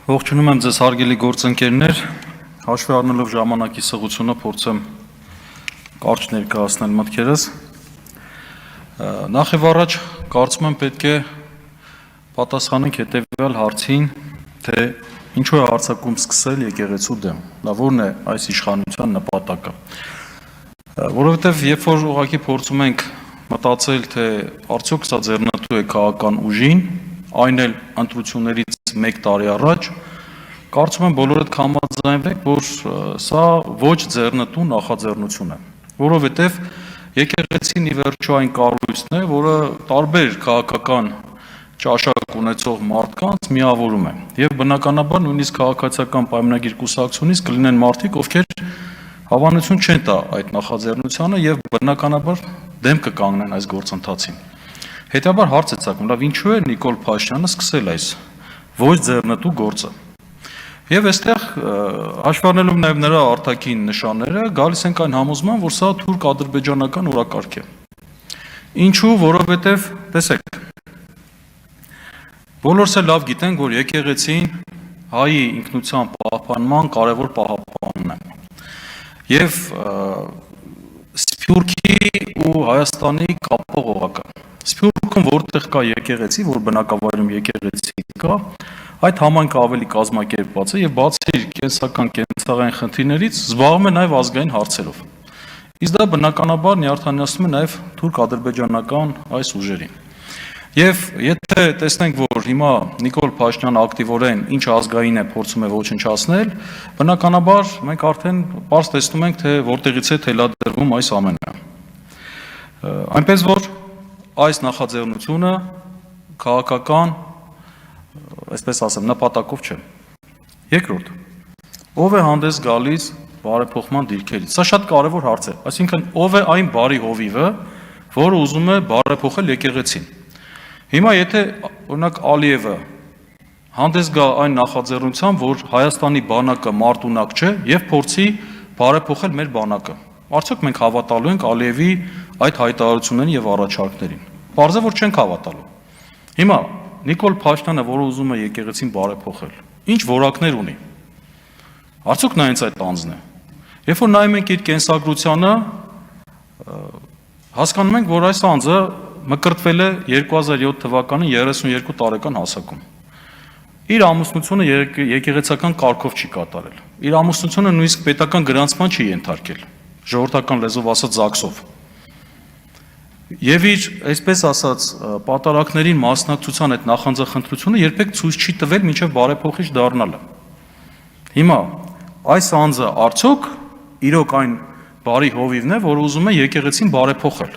Ողջունում եմ ձեզ հարգելի գործընկերներ, հաշվի առնելով ժամանակի սղությունը փորձեմ կարճ ներկայացնել մտքերս։ Նախ եւ առաջ կարծում եմ պետք է պատասխանենք հետեւյալ հարցին, թե ինչու է հարձակում սկսել եկեղեցու դեմ։ Դա որն է այս իշխանության նպատակը։ Որովհետեւ երբ որ ուղղակի փորձում ենք մտածել, թե արդյոք սա ձեռնտու է քաղաքական ուժին, այն էլ ընտրություններից 1 տարի առաջ, կարծում եմ բոլորդ կհամաձայնվեք, որ սա ոչ ձեռնտու նախաձեռնություն է, որովհետև եկեղեցին ի վերջո այն կառույցն է, որը տարբեր քաղաքական ճաշակ ունեցող մարդկանց միավորում է, եւ բնականաբար նույնիսկ քաղաքացիական պայմանագիր կուսակցությունից կլինեն մարդիկ, ովքեր հավանություն չեն տա այդ նախաձեռնությանը եւ բնականաբար դեմ կկանգնեն այս գործընթացին։ Հետաբար հարց է ցակում, լավ ինչու է Նիկոլ Փաշինյանը սկսել այս ոչ ձեռնտու գործը։ Եվ այստեղ հաշվի առնելով նաև նրա արտաքին նշանները, գալիս ենք այն համոզման, որ սա թուրք-ադրբեջանական օրակարգ է։ Ինչու, որովհետև տեսեք, բոլորս էլ լավ գիտենք, որ եկեղեցին հայի ինքնության պահպանման կարևոր պահապանն է։ Եվ Սփյուռքի ու Հայաստանի կապող օղակը։ Սփյուռքում որտեղ կա եկեղեցի, որ բնակավայրում եկեղեցի կա, այդ համայնքը ավելի կազմակերպված է եւ բացի իր կենսական կենցաղային խնդիրներից զբաղվում է նաեւ ազգային հարցերով։ Իսկ դա բնականաբար նյարդայնացնում է նաեւ թուրք-ադրբեջանական այս ուժերին։ Եվ եթե տեսնենք, որ հիմա Նիկոլ Փաշինյանը ակտիվորեն ինչ ազգային է փորձում է ոչնչացնել, բնականաբար մենք արդեն պարզ տեսնում ենք, թե որտեղից է թելադրվում այս ամենը։ Այնպես որ այս նախաձեռնությունը քաղաքական, այսպես ասեմ, նպատակով չէ։ Երկրորդ, ով է հանդես գալիս բարեփոխման դիրքերից։ Սա շատ կարևոր հարց է, այսինքն ով է այն բարի հովիվը, որը ուզում է բարեփոխել եկեղեցին։ Հիմա եթե օրինակ Ալիևը հանդես գա այն նախաձեռնությամբ, որ Հայաստանի բանակը մարտունակ չէ եւ փորձի բարեփոխել մեր բանակը, արդյոք մենք հավատալու ենք Ալիևի այդ հայտարարություններին եւ առաջարկներին։ Պարզ է, որ չենք հավատալու։ Հիմա Նիկոլ Փաշինյանը, որը ուզում է եկեղեցին բարեփոխել, ինչ որակներ ունի։ Արդյոք նա հենց այդ անձն է։ Երբ որ նայում ենք իր կենսագրությանը, հասկանում ենք, որ այս անձը մկրտվել է 2007 թվականին 32 տարեկան հասակում։ Իր ամուսնությունը եկեղեցական կարգով չի կատարել։ Իր ամուսնությունը նույնիսկ պետական գրանցման չի ենթարկել, ժողովրդական լեզվով ասած ԶԱԳՍ-ով։ Եվ իր, այսպես ասած, պատարակներին մասնակցության այդ նախանձախնդրությունը երբեք ցույց չի տվել մինչև բարեփոխիչ դառնալը։ Հիմա այս անձը արդյոք իրոք այն բարի հովիվն է, որ ուզում է եկեղեցին բարեփոխել։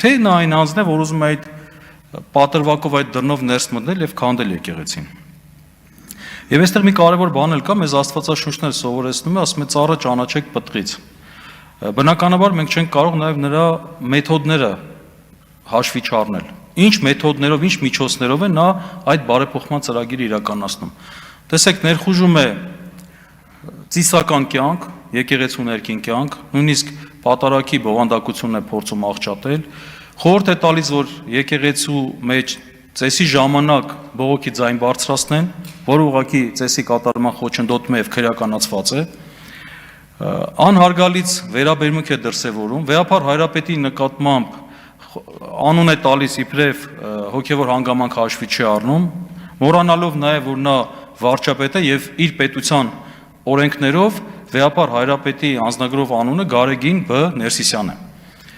Թե նա այն անձն է, որ ուզում է այդ պատրվակով այդ դռնով ներս մտնել եւ քանդել եկեղեցին։ Եվ այստեղ մի կարևոր բան էլ կա, մեզ Աստվածաշունչները սովորեցնում է, ասում է ծառը ճանաչեք պտղից։ Բնականաբար մենք չենք կարող նաեւ նրա մեթոդները հաշվի չառնել։ Ինչ մեթոդներով, ինչ միջոցներով է նա այդ բարեփոխման ծրագիրը իրականացնում։ Տեսեք, ներխուժում է ծիսական կյանք, եկեղեցու ներքին կյանք, նույնիսկ պատարակի բովանդակությունն է փորձում աղճատել, խորհուրդ է տալիս, որ եկեղեցու մեջ ծեսի ժամանակ բողոքի ձայն բարձրացնեն, որը ուղղակի ծեսի կատարման խոչընդոտում է եւ քրեականացված է, անհարգալից վերաբերմունք է դրսևորում, վեհապար հայրապետի նկատմամբ անուն է տալիս իբրև հոգևոր հանգամանք հաշվի չի առնում, մոռանալով նաեւ, որ նա վարչապետ է եւ իր պետության օրենքներով վեհապար հայրապետի անձնագրով անունը Գարեգին Բ. Ներսիսյան է։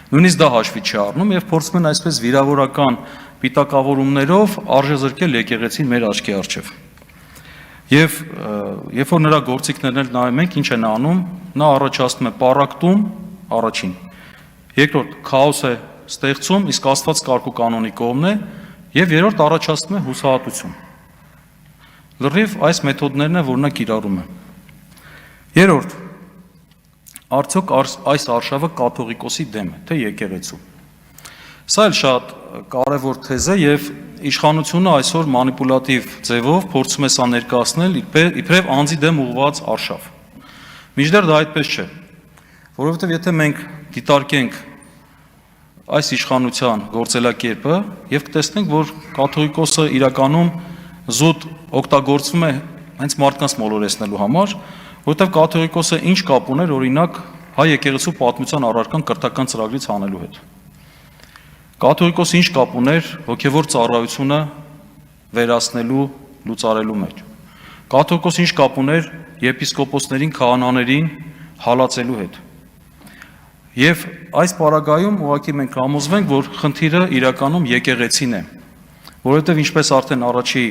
Նույնիսկ դա հաշվի չի առնում եւ փորձում են այսպես վիրավորական պիտակավորումներով արժեզրկել եկեղեցին մեր աչքի առջև։ Եվ երբ որ նրա գործիքներն էլ նայում ենք, ինչ են անում, նա առաջացնում է պառակտում առաջին։ Երկրորդ քաոս է ստեղծում, իսկ Աստված կարգ ու կանոնի կողմն է, եւ երրորդ առաջացնում է հուսահատություն։ Լրիվ այս մեթոդներն է, որ նա կիրառում է։ Երրորդ, արդյոք այս արշավը կաթողիկոսի դեմ է, թե եկեղեցու։ Սա էլ շատ կարևոր թեզ է եւ իշխանությունը այսօր մանիպուլատիվ ձևով փորձում է սա ներկայացնել իբրև անձի դեմ ուղղված արշավ։ Մինչդեռ դա այդպես չէ, որովհետեւ եթե մենք դիտարկենք այս իշխանության գործելակերպը եւ կտեսնենք, որ կաթողիկոսը իրականում զուտ օգտագործվում է հենց մարդկանց մոլորեցնելու համար, որովհետև կաթողիկոսը ինչ կապ ուներ օրինակ հայ եկեղեցու պատմության առարկան կրթական ծրագրից հանելու հետ։ Կաթողիկոսը ինչ կապ ուներ հոգևոր ծառայությունը վերացնելու, լուծարելու մեջ։ Կաթողիկոսը ինչ կապ ուներ եպիսկոպոսներին, քահանաներին հալածելու հետ։ Եվ այս պարագայում ուղղակի մենք համոզվենք, որ խնդիրը իրականում եկեղեցին է, որովհետև ինչպես արդեն առաջի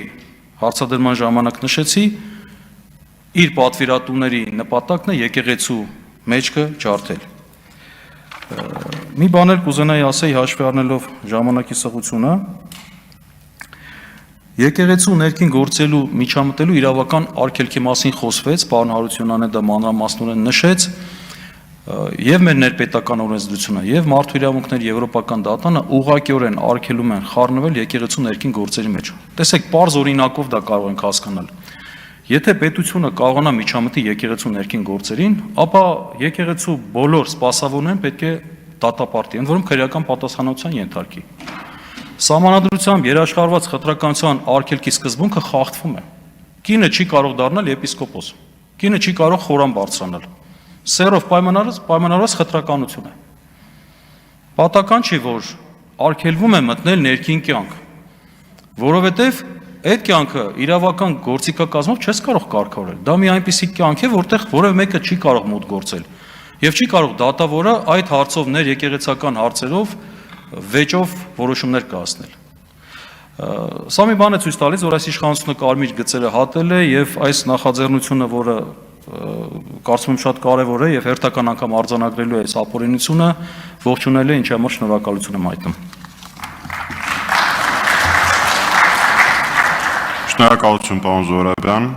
հարցադրման ժամանակ նշեցի, իր պատվիրատուների նպատակն է եկեղեցու մեջքը ջարդել։ Մի բան էլ կուզենայի ասեի հաշվի առնելով ժամանակի սղությունը, եկեղեցու ներքին գործելու միջամտելու իրավական արգելքի մասին խոսվեց, պարոն Հարությունյանն դա մանրամասնորեն նշեց, եւ մեր ներպետական օրենսդրությունը եւ մարդու իրավունքների եվրոպական դատանը ուղղակիորեն արգելում են խառնվել եկեղեցու ներքին գործերի մեջ։ Տեսեք, պարզ օրինակով դա կարող ենք հասկանալ։ Եթե պետությունը կարողանա միջամտի եկեղեցու ներքին գործերին, ապա եկեղեցու բոլոր սպասավորներն պետք է դատապարտի, ընդ որում քրեական պատասխանատվության ենթարկի։ Սահմանադրությամբ երաշխարված խտրականության արգելքի սկզբունքը խախտվում է։ Կինը չի կարող դառնալ եպիսկոպոս։ Կինը չի կարող խորան բարձրանալ։ Սերով պայմանավորված խտրականություն է։ Պատական չի, որ արգելվում է մտնել ներքին կյանք, որովհետև այդ կյանքը իրավական գործիքակազմով չես կարող կարգավորել։ Դա մի այնպիսի կյանք է, որտեղ որևէ մեկը չի կարող մոտ գործել եւ չի կարող դատավորը այդ հարցով ներեկեղեցական հարցերով վեճով որոշումներ կայացնել։ Սա մի բան է ցույց տալիս, որ այս իշխանությունը կարմիր գծերը հատել է եւ այս նախաձեռնությունը, որը կարծում եմ շատ կարևոր է եւ հերթական անգամ արձանագրելու է այս ապօրինությունը, ողջունել է, ինչի համար շնորհակալություն եմ հայտնում։ Շնորհակալություն, պարոն Զոհրաբյան։